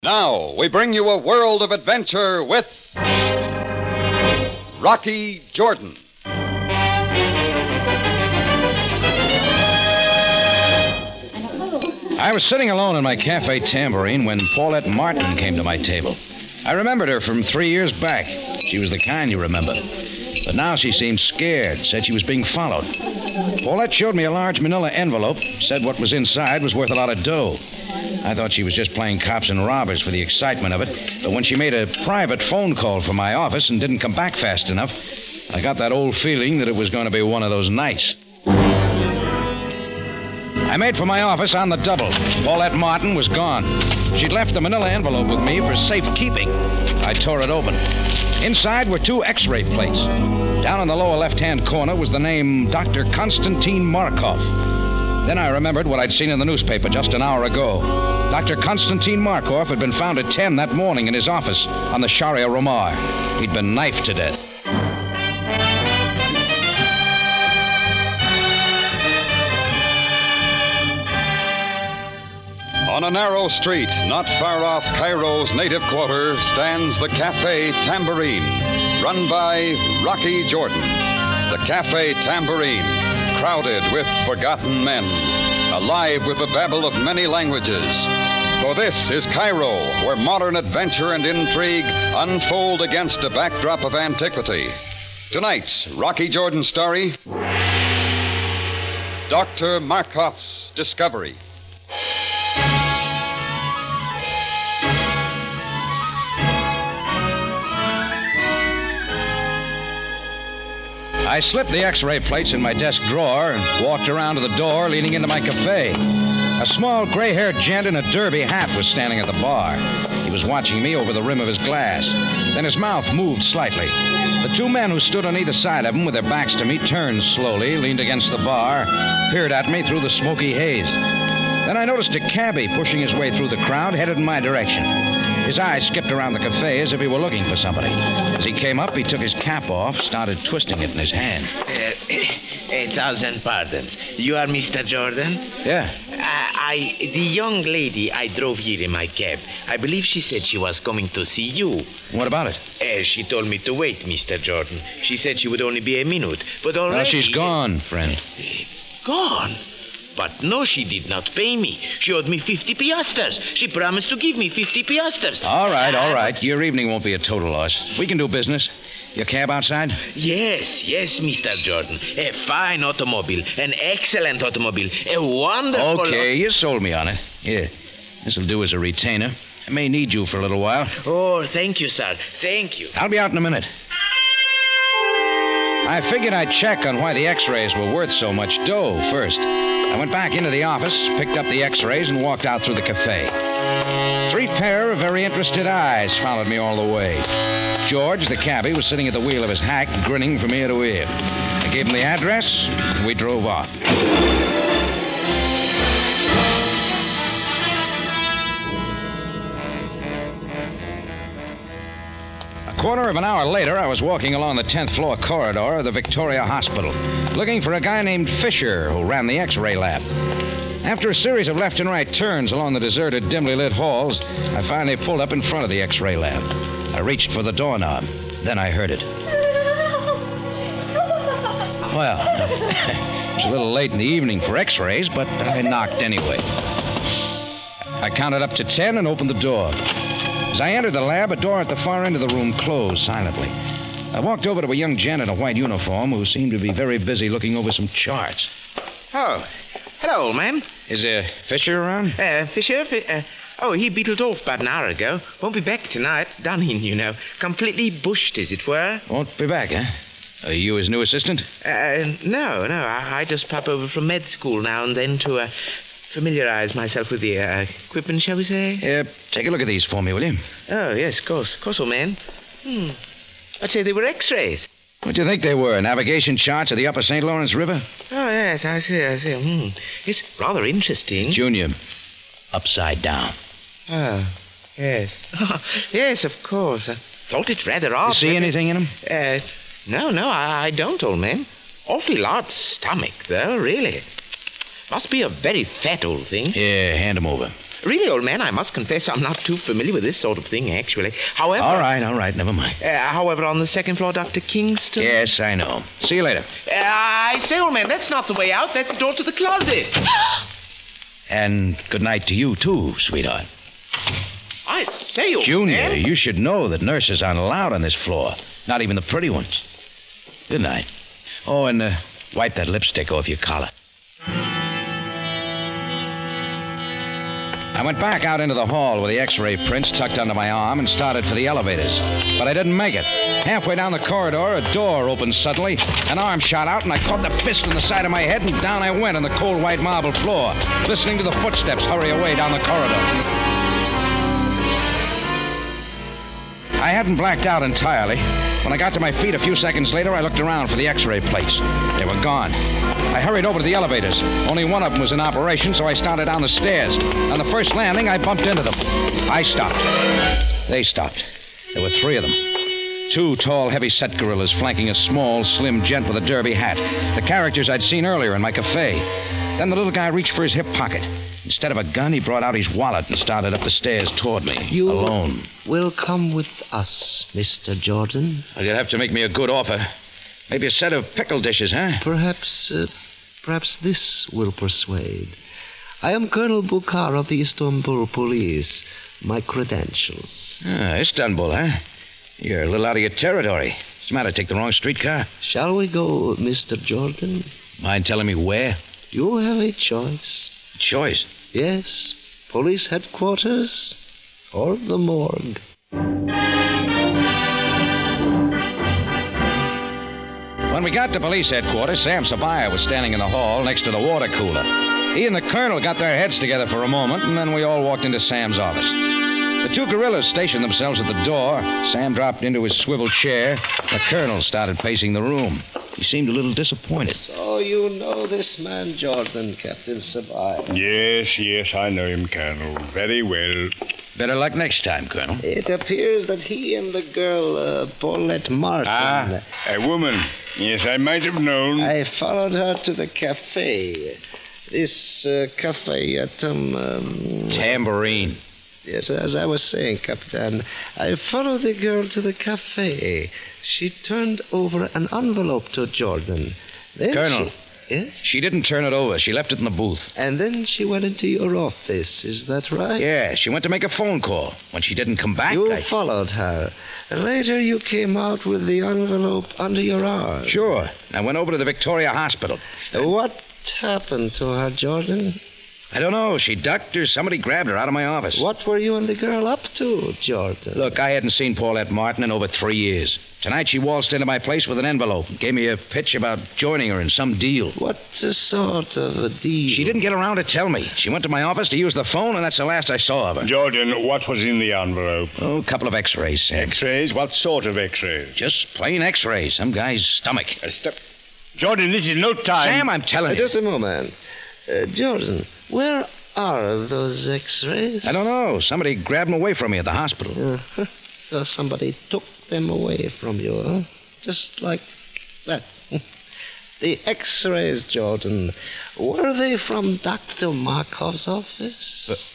Now, we bring you a world of adventure with Rocky Jordan. I was sitting alone in my cafe Tambourine when Paulette Martin came to my table. I remembered her from 3 years back. She was the kind you remember. But now she seemed scared, said she was being followed. Paulette showed me a large manila envelope, said what was inside was worth a lot of dough. I thought she was just playing cops and robbers for the excitement of it, but when she made a private phone call from my office and didn't come back fast enough, I got that old feeling that it was going to be one of those nights. I made for my office on the double. Paulette Martin was gone. She'd left the manila envelope with me for safekeeping. I tore it open. Inside were 2 X-ray plates. Down in the lower left-hand corner was the name Dr. Konstantin Markoff. Then I remembered what I'd seen in the newspaper just an hour ago. Dr. Konstantin Markoff had been found at 10 that morning in his office on the Sharia Romar. He'd been knifed to death. On a narrow street, not far off Cairo's native quarter, stands the Cafe Tambourine, run by Rocky Jordan. The Cafe Tambourine, crowded with forgotten men, alive with the babble of many languages. For this is Cairo, where modern adventure and intrigue unfold against a backdrop of antiquity. Tonight's Rocky Jordan story, Dr. Markoff's Discovery. I slipped the X-ray plates in my desk drawer and walked around to the door leading into my cafe. A small gray-haired gent in a derby hat was standing at the bar. He was watching me over the rim of his glass. Then his mouth moved slightly. The 2 men who stood on either side of him with their backs to me turned slowly, leaned against the bar, peered at me through the smoky haze. Then I noticed a cabbie pushing his way through the crowd, headed in my direction. His eyes skipped around the cafe as if he were looking for somebody. As he came up, he took his cap off, started twisting it in his hand. 1,000 pardons. You are Mr. Jordan? Yeah. The young lady I drove here in my cab, I believe she said she was coming to see you. What about it? She told me to wait, Mr. Jordan. She said she would only be a minute, but already... Well, she's gone, friend. Gone? But no, she did not pay me. She owed me 50 piastres. She promised to give me 50 piastres. All right. Your evening won't be a total loss. We can do business. Your cab outside? Yes, Mr. Jordan. A fine automobile. An excellent automobile. A wonderful... Okay, you sold me on it. Here, this'll do as a retainer. I may need you for a little while. Oh, thank you, sir. Thank you. I'll be out in a minute. I figured I'd check on why the X-rays were worth so much dough first. I went back into the office, picked up the X-rays, and walked out through the cafe. 3 pair of very interested eyes followed me all the way. George, the cabbie, was sitting at the wheel of his hack, grinning from ear to ear. I gave him the address, and we drove off. A quarter of an hour later, I was walking along the 10th floor corridor of the Victoria Hospital, looking for a guy named Fisher who ran the X-ray lab. After a series of left and right turns along the deserted, dimly lit halls, I finally pulled up in front of the X-ray lab. I reached for the doorknob. Then I heard it. Well, it was a little late in the evening for X-rays, but I knocked anyway. I counted up to 10 and opened the door. As I entered the lab, a door at the far end of the room closed silently. I walked over to a young gent in a white uniform who seemed to be very busy looking over some charts. Oh, hello, old man. Is Fisher around? Fisher? He beetled off about an hour ago. Won't be back tonight. Done in, you know. Completely bushed, as it were. Won't be back, huh? Are you his new assistant? No. I just pop over from med school now and then to, familiarize myself with the equipment, shall we say? Take a look at these for me, will you? Oh, yes, of course, old man. I'd say they were X-rays. What do you think they were? Navigation charts of the upper St. Lawrence River? Oh, yes, I see. It's rather interesting. Junior, upside down. Oh, yes. Yes, of course. I thought it rather odd. You see anything in them? No, I don't, old man. Awfully large stomach, though, really. Must be a very fat old thing. Yeah, hand him over. Really, old man, I must confess I'm not too familiar with this sort of thing, actually. However... All right, never mind. However, on the second floor, Dr. Kingston... Yes, I know. See you later. I say, old man, that's not the way out. That's the door to the closet. And good night to you, too, sweetheart. I say, old Junior, man... you should know that nurses aren't allowed on this floor. Not even the pretty ones. Good night. Oh, and wipe that lipstick off your collar. I went back out into the hall with the x-ray prints tucked under my arm and started for the elevators. But I didn't make it. Halfway down the corridor, a door opened suddenly. An arm shot out, and I caught the fist in the side of my head, and down I went on the cold white marble floor, listening to the footsteps hurry away down the corridor. I hadn't blacked out entirely. When I got to my feet a few seconds later, I looked around for the x-ray plates. They were gone. I hurried over to the elevators. Only one of them was in operation, so I started down the stairs. On the first landing, I bumped into them. I stopped. They stopped. There were three of them. Two tall, heavy-set gorillas flanking a small, slim gent with a derby hat. The characters I'd seen earlier in my cafe. Then the little guy reached for his hip pocket. Instead of a gun, he brought out his wallet and started up the stairs toward me, alone. You will come with us, Mr. Jordan. Well, you'll have to make me a good offer. Maybe a set of pickle dishes, huh? Perhaps this will persuade. I am Colonel Bukhar of the Istanbul Police. My credentials. Istanbul, huh? You're a little out of your territory. What's the matter, take the wrong streetcar? Shall we go, Mr. Jordan? Mind telling me where? You have a choice. Choice? Yes. Police headquarters or the morgue. When we got to police headquarters, Sam Sabaya was standing in the hall next to the water cooler. He and the colonel got their heads together for a moment, and then we all walked into Sam's office. The two gorillas stationed themselves at the door. Sam dropped into his swivel chair. The colonel started pacing the room. He seemed a little disappointed. So you know this man, Jordan, Captain Sabaya. Yes, I know him, Colonel. Very well. Better luck next time, Colonel. It appears that he and the girl, Paulette Martin... a woman. Yes, I might have known. I followed her to the cafe. This cafe at... Tambourine. Yes, as I was saying, Captain, I followed the girl to the cafe. She turned over an envelope to Jordan. Then Colonel. Yes? She didn't turn it over. She left it in the booth. And then she went into your office. Is that right? Yeah, she went to make a phone call. When she didn't come back, You followed her. Later, you came out with the envelope under your arm. Sure. I went over to the Victoria Hospital. What happened to her, Jordan? I don't know. She ducked or somebody grabbed her out of my office. What were you and the girl up to, Jordan? Look, I hadn't seen Paulette Martin in over 3 years. Tonight she waltzed into my place with an envelope and gave me a pitch about joining her in some deal. What sort of a deal? She didn't get around to tell me. She went to my office to use the phone, and that's the last I saw of her. Jordan, what was in the envelope? Oh, a couple of x-rays, Sam. X-rays? What sort of x-rays? Just plain x-rays. Some guy's stomach. Jordan, this is no time. Sam, I'm telling you. Just a moment. Jordan, where are those x-rays? I don't know. Somebody grabbed them away from me at the hospital. So somebody took them away from you, huh? Just like that. The x-rays, Jordan, were they from Dr. Markoff's office?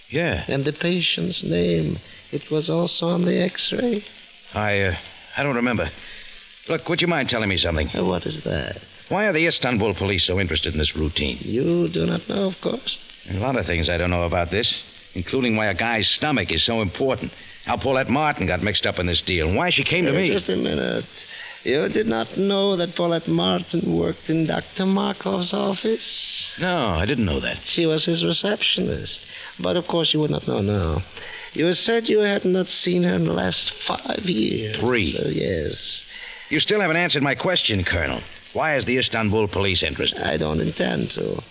Yeah. And the patient's name, it was also on the x-ray? I don't remember. Look, would you mind telling me something? What is that? Why are the Istanbul police so interested in this routine? You do not know, of course. A lot of things I don't know about this, including why a guy's stomach is so important. How Paulette Martin got mixed up in this deal, and why she came to me. Just a minute. You did not know that Paulette Martin worked in Dr. Markoff's office? No, I didn't know that. She was his receptionist. But of course you would not know now. You said you had not seen her in the last 5 years. 3. So, yes. You still haven't answered my question, Colonel. Why is the Istanbul police interested? I don't intend to.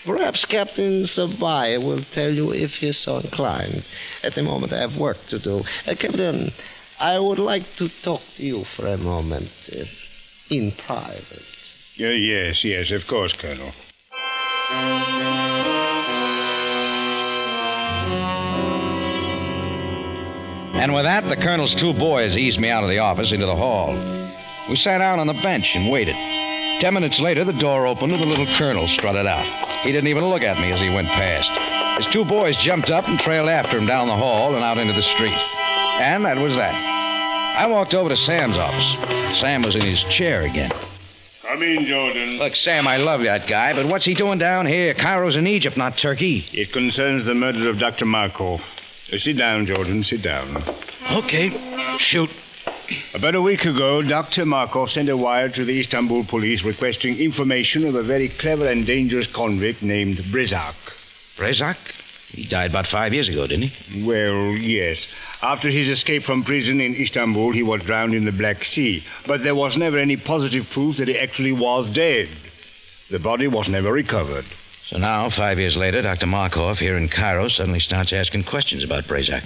Perhaps Captain Sabaya will tell you if he's so inclined. At the moment, I have work to do. Captain, I would like to talk to you for a moment, in private. Yes, of course, Colonel. And with that, the Colonel's 2 boys eased me out of the office into the hall. We sat down on the bench and waited. 10 minutes later, the door opened and the little Colonel strutted out. He didn't even look at me as he went past. His two boys jumped up and trailed after him down the hall and out into the street. And that was that. I walked over to Sam's office. Sam was in his chair again. Come in, Jordan. Look, Sam, I love that guy, but what's he doing down here? Cairo's in Egypt, not Turkey. It concerns the murder of Dr. Markoff. Sit down, Jordan. Sit down. Okay, shoot. About a week ago, Dr. Markoff sent a wire to the Istanbul police requesting information of a very clever and dangerous convict named Brezak. Brezak? He died about 5 years ago, didn't he? Well, yes. After his escape from prison in Istanbul, he was drowned in the Black Sea. But there was never any positive proof that he actually was dead. The body was never recovered. So now, 5 years later, Dr. Markoff here in Cairo suddenly starts asking questions about Brezak.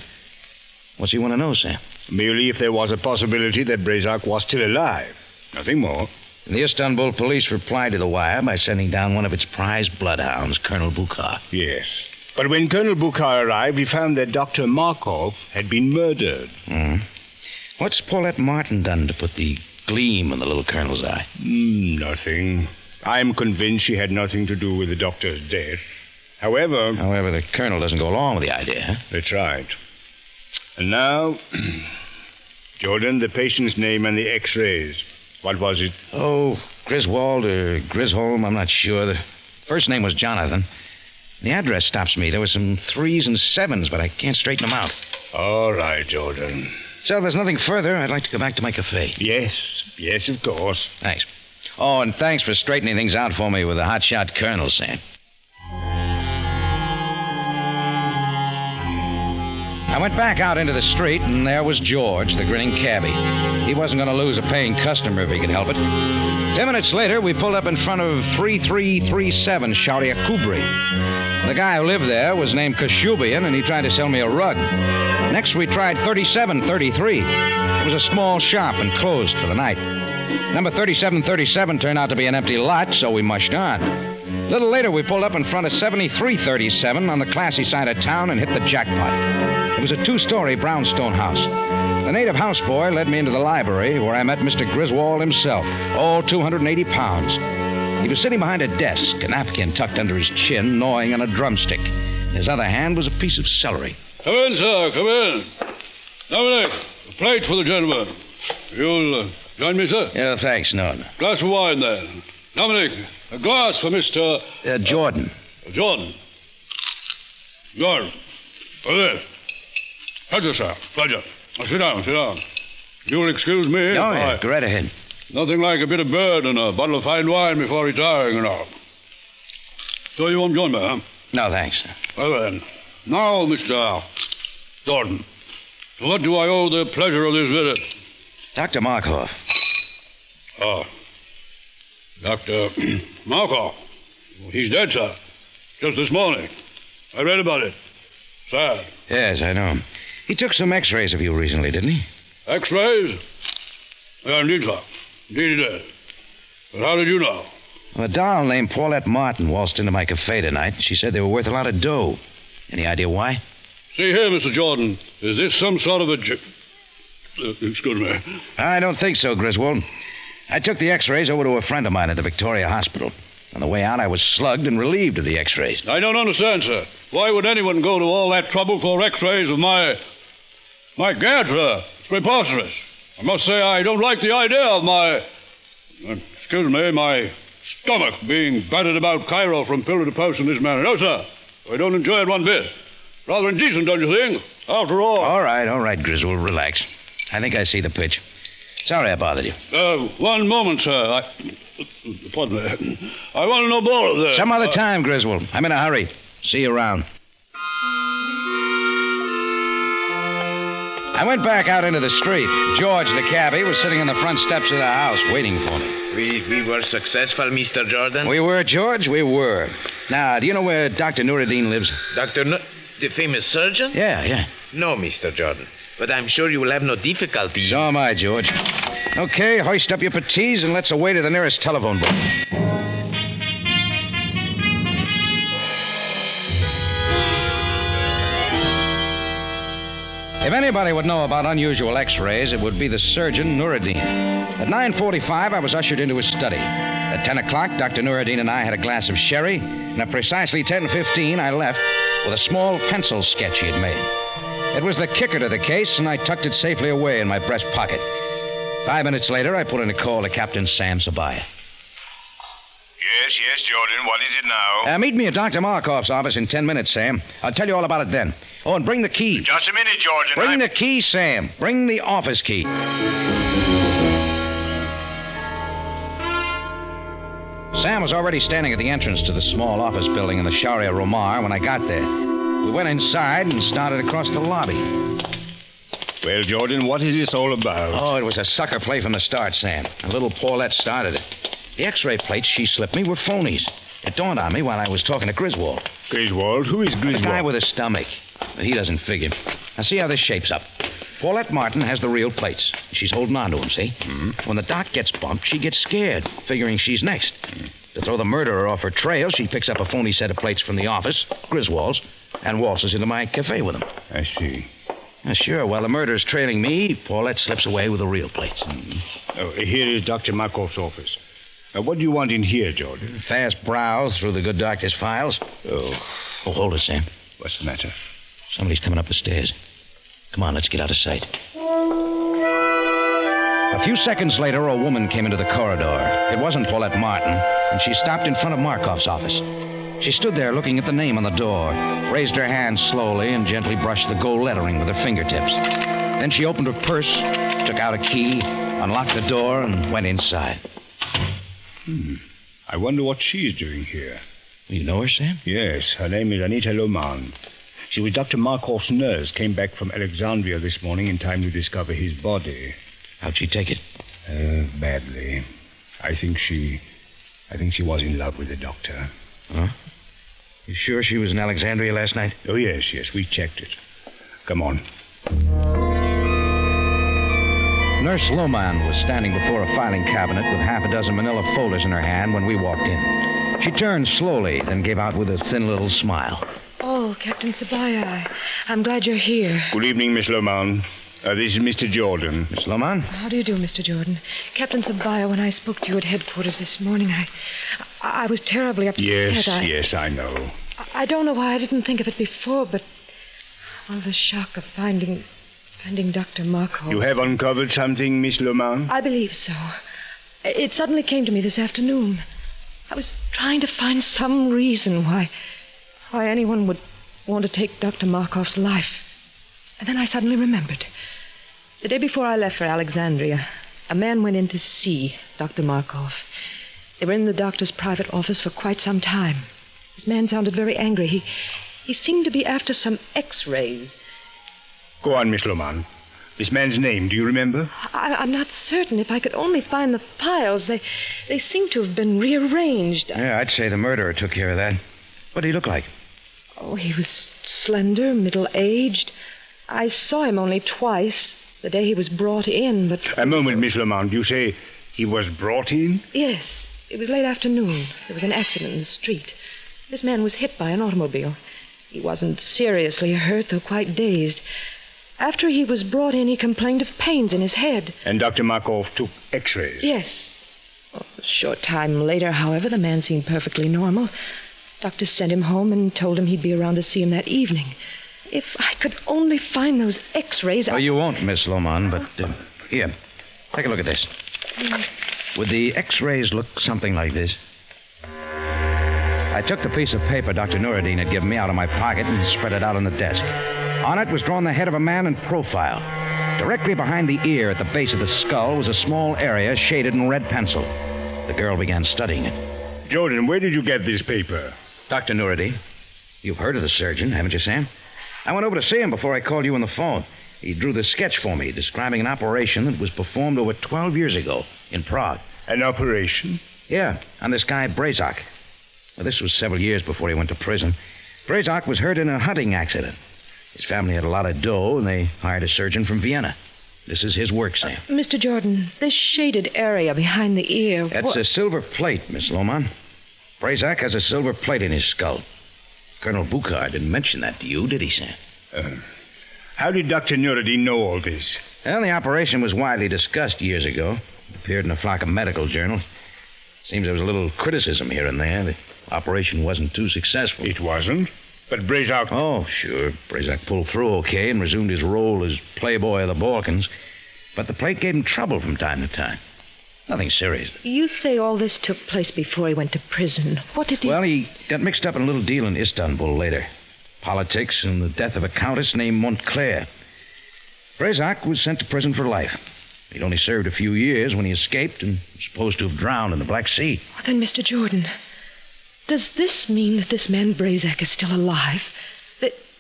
What's he want to know, Sam? Merely if there was a possibility that Brezak was still alive. Nothing more. The Istanbul police replied to the wire by sending down one of its prize bloodhounds, Colonel Bukhar. Yes. But when Colonel Bukhar arrived, he found that Dr. Markoff had been murdered. What's Paulette Martin done to put the gleam in the little colonel's eye? Nothing. I'm convinced she had nothing to do with the doctor's death. However, the colonel doesn't go along with the idea, huh? That's right. And now, Jordan, the patient's name and the x-rays. What was it? Oh, Griswold or Grisholm, I'm not sure. The first name was Jonathan. The address stops me. There were some 3s and 7s, but I can't straighten them out. All right, Jordan. So if there's nothing further, I'd like to go back to my cafe. Yes, of course. Thanks. Oh, and thanks for straightening things out for me with the hotshot colonel, Sam. I went back out into the street, and there was George, the grinning cabbie. He wasn't going to lose a paying customer if he could help it. 10 minutes later, we pulled up in front of 3337 Sharia Kubri. The guy who lived there was named Kashubian, and he tried to sell me a rug. Next, we tried 3733. It was a small shop and closed for the night. Number 3737 turned out to be an empty lot, so we mushed on. A little later, we pulled up in front of 7337 on the classy side of town and hit the jackpot. It was a 2-story brownstone house. The native houseboy led me into the library, where I met Mr. Griswold himself, all 280 pounds. He was sitting behind a desk, a napkin tucked under his chin, gnawing on a drumstick. In his other hand was a piece of celery. Come in, sir, come in. Dominic, a plate for the gentleman. You'll join me, sir? Yeah, thanks, no. Glass of wine, then. Dominic, a glass for Mr... Jordan. Jordan. Jordan. For this. Pleasure, sir. Pleasure. Sit down. You'll excuse me. Oh, yeah, go right ahead. Nothing like a bit of bird and a bottle of fine wine before retiring, you know. So you won't join me, huh? No, thanks. Well, then. Now, Mr. Jordan, to what do I owe the pleasure of this visit? Dr. Markoff. Oh. Dr. Markoff. He's dead, sir. Just this morning. I read about it. Sad. Yes, I know. He took some x-rays of you recently, didn't he? X-rays? Yeah, indeed, sir. Indeed he did. But how did you know? A doll named Paulette Martin waltzed into my cafe tonight. She said they were worth a lot of dough. Any idea why? See here, Mr. Jordan. Is this some sort of a... excuse me. I don't think so, Griswold. I took the x-rays over to a friend of mine at the Victoria Hospital. On the way out, I was slugged and relieved of the x-rays. I don't understand, sir. Why would anyone go to all that trouble for x-rays of my gad, sir? It's preposterous. I must say I don't like the idea of my stomach being battered about Cairo from pillar to post in this manner. No, sir. I don't enjoy it one bit. Rather indecent, don't you think? After all... All right, Griswold, relax. I think I see the pitch. Sorry I bothered you. One moment, sir. Pardon me. I want to know more of this. Some other time, Griswold. I'm in a hurry. See you around. I went back out into the street. George, the cabbie, was sitting on the front steps of the house waiting for me. We were successful, Mr. Jordan. We were, George, we were. Now, do you know where Dr. Nuruddin lives? The famous surgeon? Yeah. No, Mr. Jordan. But I'm sure you will have no difficulty. So am I, George. Okay, hoist up your puttees and let's away to the nearest telephone booth. If anybody would know about unusual x-rays, it would be the surgeon, Nuruddin. At 9:45, I was ushered into his study. At 10 o'clock, Dr. Nuruddin and I had a glass of sherry, and at precisely 10:15, I left with a small pencil sketch he had made. It was the kicker to the case, and I tucked it safely away in my breast pocket. 5 minutes later, I put in a call to Captain Sam Sabaya. Yes, Jordan. What is it now? Meet me at Dr. Markoff's office in 10 minutes, Sam. I'll tell you all about it then. Oh, and bring the key. Just a minute, Jordan. Bring the key, Sam. Bring the office key. Sam was already standing at the entrance to the small office building in the Sharia Romar when I got there. We went inside and started across the lobby. Well, Jordan, what is this all about? Oh, it was a sucker play from the start, Sam. And little Paulette started it. The x-ray plates she slipped me were phonies. It dawned on me while I was talking to Griswold. Griswold? Who is Griswold? The guy with a stomach. But he doesn't figure. Now, see how this shapes up. Paulette Martin has the real plates. She's holding on to them, see? Mm-hmm. When the doc gets bumped, she gets scared, figuring she's next. To throw the murderer off her trail, she picks up a phony set of plates from the office, Griswold's, and waltzes into my cafe with them. I see. Sure, while the murderer's trailing me, Paulette slips away with the real plates. Oh, here is Dr. Markoff's office. What do you want in here, Jordan? Fast browse through the good doctor's files. Oh, hold it, Sam. What's the matter? Somebody's coming up the stairs. Come on, let's get out of sight. A few seconds later, a woman came into the corridor. It wasn't Paulette Martin, and she stopped in front of Markoff's office. She stood there looking at the name on the door, raised her hand slowly, and gently brushed the gold lettering with her fingertips. Then she opened her purse, took out a key, unlocked the door, and went inside. I wonder what she's doing here. You know her, Sam? Yes, her name is Anita Loman. She was Dr. Markoff's nurse, came back from Alexandria this morning in time to discover his body. How'd she take it? Badly. I think she was in love with the doctor. Huh? You sure she was in Alexandria last night? Oh, yes, we checked it. Come on. Nurse Loman was standing before a filing cabinet with half a dozen manila folders in her hand when we walked in. She turned slowly, then gave out with a thin little smile. Oh, Captain Sabaya, I'm glad you're here. Good evening, Miss Loman. This is Mr. Jordan. Miss Loman? How do you do, Mr. Jordan? Captain Sabaya, when I spoke to you at headquarters this morning, I was terribly upset. Yes, I know. I don't know why I didn't think of it before, but... Well, the shock of finding Dr. Markoff. You have uncovered something, Miss Loman? I believe so. It suddenly came to me this afternoon. I was trying to find some reason why anyone would want to take Dr. Markoff's life. And then I suddenly remembered. The day before I left for Alexandria, a man went in to see Dr. Markoff. They were in the doctor's private office for quite some time. This man sounded very angry. He seemed to be after some x-rays. Go on, Miss Loman. This man's name, do you remember? I'm not certain. If I could only find the files, they seem to have been rearranged. Yeah, I'd say the murderer took care of that. What did he look like? Oh, he was slender, middle-aged. I saw him only twice, the day he was brought in, but... A moment, Miss Lamont. You say he was brought in? Yes. It was late afternoon. There was an accident in the street. This man was hit by an automobile. He wasn't seriously hurt, though quite dazed. After he was brought in, he complained of pains in his head. And Dr. Markoff took x-rays? Yes. A short time later, however, the man seemed perfectly normal. Doctor sent him home and told him he'd be around to see him that evening. If I could only find those x-rays... Oh, you won't, Miss Loman, but... here, take a look at this. Would the x-rays look something like this? I took the piece of paper Dr. Nuruddin had given me out of my pocket and spread it out on the desk. On it was drawn the head of a man in profile. Directly behind the ear at the base of the skull was a small area shaded in red pencil. The girl began studying it. Jordan, where did you get this paper? Dr. Nuruddin. You've heard of the surgeon, haven't you, Sam? I went over to see him before I called you on the phone. He drew the sketch for me, describing an operation that was performed over 12 years ago in Prague. An operation? Yeah, on this guy, Brazak. Well, this was several years before he went to prison. Brazak was hurt in a hunting accident. His family had a lot of dough, and they hired a surgeon from Vienna. This is his work, Sam. Mr. Jordan, this shaded area behind the ear... That's a silver plate, Miss Loman. Brazak has a silver plate in his skull. Colonel Buchar didn't mention that to you, did he, Sam? How did Dr. Nuruddin know all this? Well, the operation was widely discussed years ago. It appeared in a flock of medical journals. Seems there was a little criticism here and there. The operation wasn't too successful. It wasn't? But Brazak... Oh, sure. Brazak pulled through okay and resumed his role as playboy of the Balkans. But the plate gave him trouble from time to time. Nothing serious. You say all this took place before he went to prison. What did he... Well, he got mixed up in a little deal in Istanbul later. Politics and the death of a countess named Montclair. Brazak was sent to prison for life. He'd only served a few years when he escaped and was supposed to have drowned in the Black Sea. Well, then, Mr. Jordan, does this mean that this man Brazak is still alive?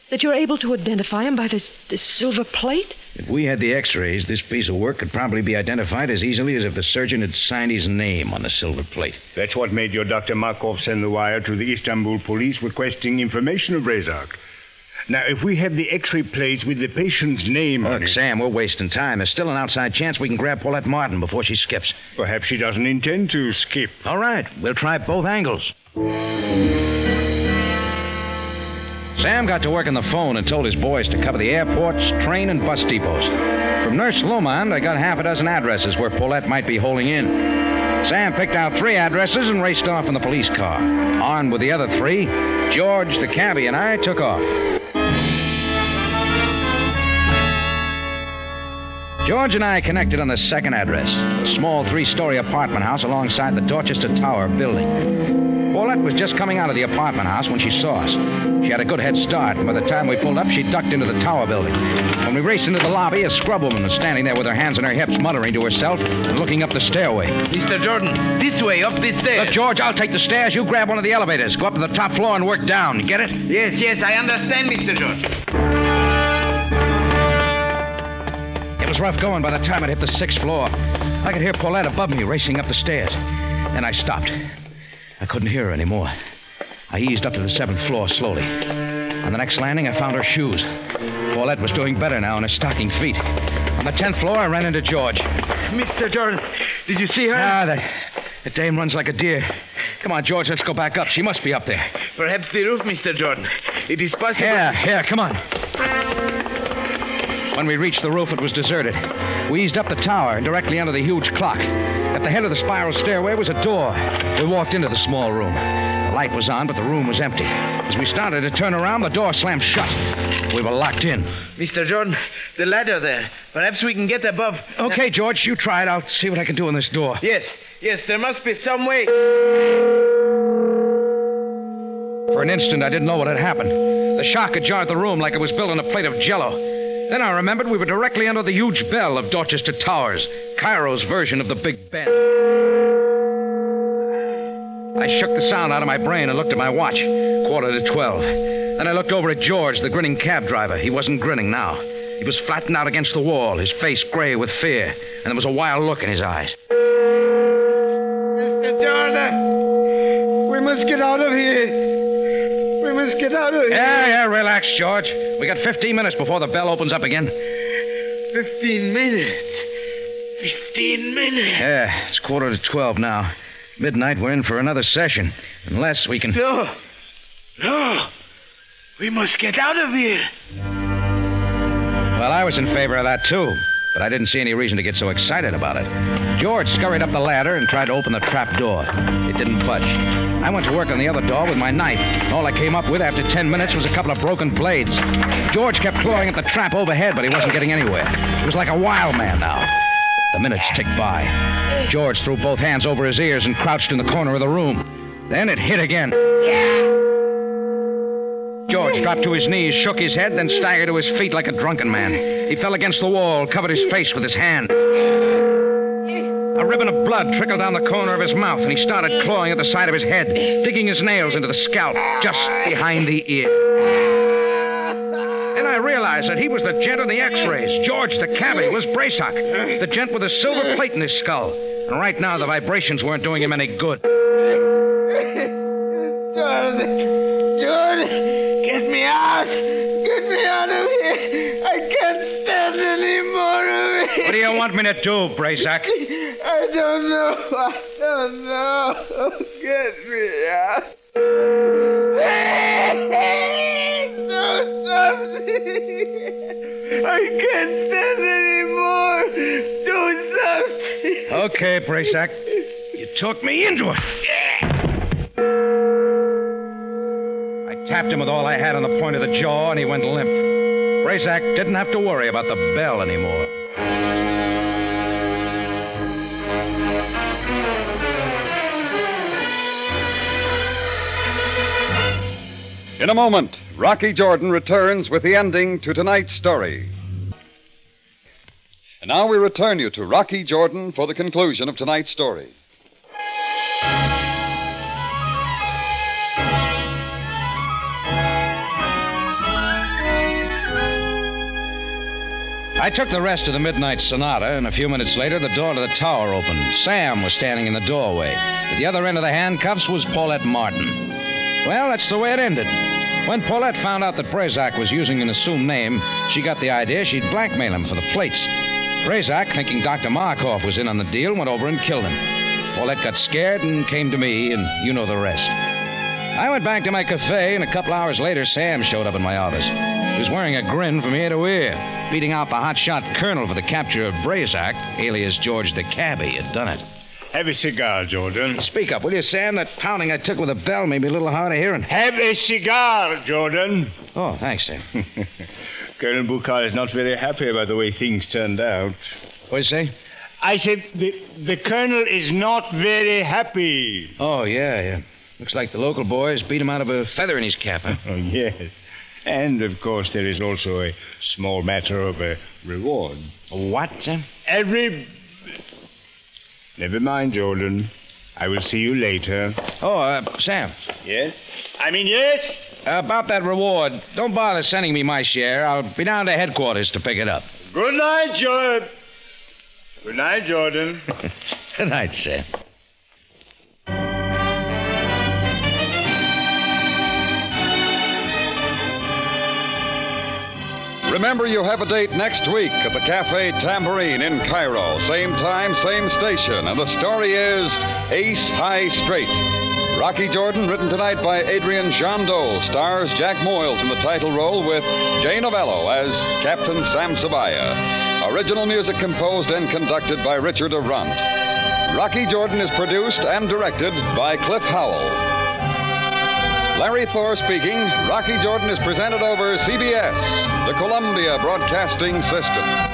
That you're able to identify him by this silver plate? If we had the x-rays, this piece of work could probably be identified as easily as if the surgeon had signed his name on the silver plate. That's what made your Dr. Markoff send the wire to the Istanbul police requesting information of Brazak. Now, if we had the x-ray plates with the patient's name on it... Look, Sam, we're wasting time. There's still an outside chance we can grab Paulette Martin before she skips. Perhaps she doesn't intend to skip. All right, we'll try both angles. Sam got to work on the phone and told his boys to cover the airports, train, and bus depots. From Nurse Lomond, I got half a dozen addresses where Paulette might be holding in. Sam picked out 3 addresses and raced off in the police car. Armed with the other 3, George, the cabbie, and I took off. George and I connected on the second address, a small 3-story apartment house alongside the Dorchester Tower building. Paulette was just coming out of the apartment house when she saw us. She had a good head start, and by the time we pulled up, she ducked into the tower building. When we raced into the lobby, a scrub woman was standing there with her hands on her hips, muttering to herself and looking up the stairway. Mr. Jordan, this way, up this stairs. Look, George, I'll take the stairs. You grab one of the elevators. Go up to the top floor and work down. You get it? Yes, I understand, Mr. Jordan. It was rough going by the time it hit the 6th floor. I could hear Paulette above me racing up the stairs. Then I stopped. I couldn't hear her anymore. I eased up to the 7th floor slowly. On the next landing, I found her shoes. Paulette was doing better now in her stocking feet. On the 10th floor, I ran into George. Mr. Jordan, did you see her? Ah, that dame runs like a deer. Come on, George, let's go back up. She must be up there. Perhaps the roof, Mr. Jordan. It is possible... Yeah, come on. When we reached the roof, it was deserted. We eased up the tower and directly under the huge clock. At the head of the spiral stairway was a door. We walked into the small room. The light was on, but the room was empty. As we started to turn around, the door slammed shut. We were locked in. Mr. Jordan, the ladder there. Perhaps we can get above. Okay, George, you try it. I'll see what I can do on this door. Yes, there must be some way. For an instant, I didn't know what had happened. The shock had jarred the room like it was built on a plate of Jell-O. Then I remembered we were directly under the huge bell of Dorchester Towers, Cairo's version of the Big Ben. I shook the sound out of my brain and looked at my watch. 11:45. Then I looked over at George, the grinning cab driver. He wasn't grinning now. He was flattened out against the wall, his face gray with fear, and there was a wild look in his eyes. Mr. Jordan, we must get out of here. We must get out of here. Yeah, relax, George. We got 15 minutes before the bell opens up again. 15 minutes. 15 minutes. Yeah, it's 11:45 now. Midnight, we're in for another session. Unless we can... No. We must get out of here. Well, I was in favor of that, too. But I didn't see any reason to get so excited about it. George scurried up the ladder and tried to open the trap door. It didn't budge. I went to work on the other door with my knife. All I came up with after 10 minutes was a couple of broken blades. George kept clawing at the trap overhead, but he wasn't getting anywhere. He was like a wild man now. The minutes ticked by. George threw both hands over his ears and crouched in the corner of the room. Then it hit again. George dropped to his knees, shook his head, then staggered to his feet like a drunken man. He fell against the wall, covered his face with his hand. A ribbon of blood trickled down the corner of his mouth, and he started clawing at the side of his head, digging his nails into the scalp, just behind the ear. Then I realized that he was the gent on the x-rays. George, the cabbie, was Brazak, the gent with a silver plate in his skull. And right now, the vibrations weren't doing him any good. Jordan, get me out. Get me out of here. I can't stand any more of it. What do you want me to do, Brazak? I don't know. Get me out. I can't stand anymore. Do something. Okay, Brazak. You talked me into it. I Tapped him with all I had on the point of the jaw, and he went limp. Brazak didn't have to worry about the bell anymore. In a moment, Rocky Jordan returns with the ending to tonight's story. And now we return you to Rocky Jordan for the conclusion of tonight's story. I took the rest of the midnight sonata, and a few minutes later, the door to the tower opened. Sam was standing in the doorway. At the other end of the handcuffs was Paulette Martin. Well, that's the way it ended. When Paulette found out that Brazak was using an assumed name, she got the idea she'd blackmail him for the plates. Brazak, thinking Dr. Markoff was in on the deal, went over and killed him. Paulette got scared and came to me, and you know the rest. I went back to my cafe, and a couple hours later, Sam showed up in my office. He was wearing a grin from ear to ear, beating out the hotshot colonel for the capture of Brazak, alias George the Cabbie, had done it. Have a cigar, Jordan. Speak up, will you, Sam? That pounding I took with a bell made me a little hard of hearing. Have a cigar, Jordan. Oh, thanks, Sam. Colonel Bucard is not very happy about the way things turned out. What'd you say? I said the colonel is not very happy. Oh, yeah. Looks like the local boys beat him out of a feather in his cap, huh? Oh, yes. And, of course, there is also a small matter of a reward. What, Sam? Never mind, Jordan. I will see you later. Oh, Sam. Yes? Yes? About that reward, don't bother sending me my share. I'll be down to headquarters to pick it up. Good night, Jordan. Good night, Jordan. Good night, Sam. Remember, you have a date next week at the Cafe Tambourine in Cairo. Same time, same station. And the story is Ace High Straight. Rocky Jordan, written tonight by Adrian Jandot, stars Jack Moyles in the title role with Jay Novello as Captain Sam Sabaya. Original music composed and conducted by Richard Arunt. Rocky Jordan is produced and directed by Cliff Howell. Larry Thor speaking. Rocky Jordan is presented over CBS, the Columbia Broadcasting System.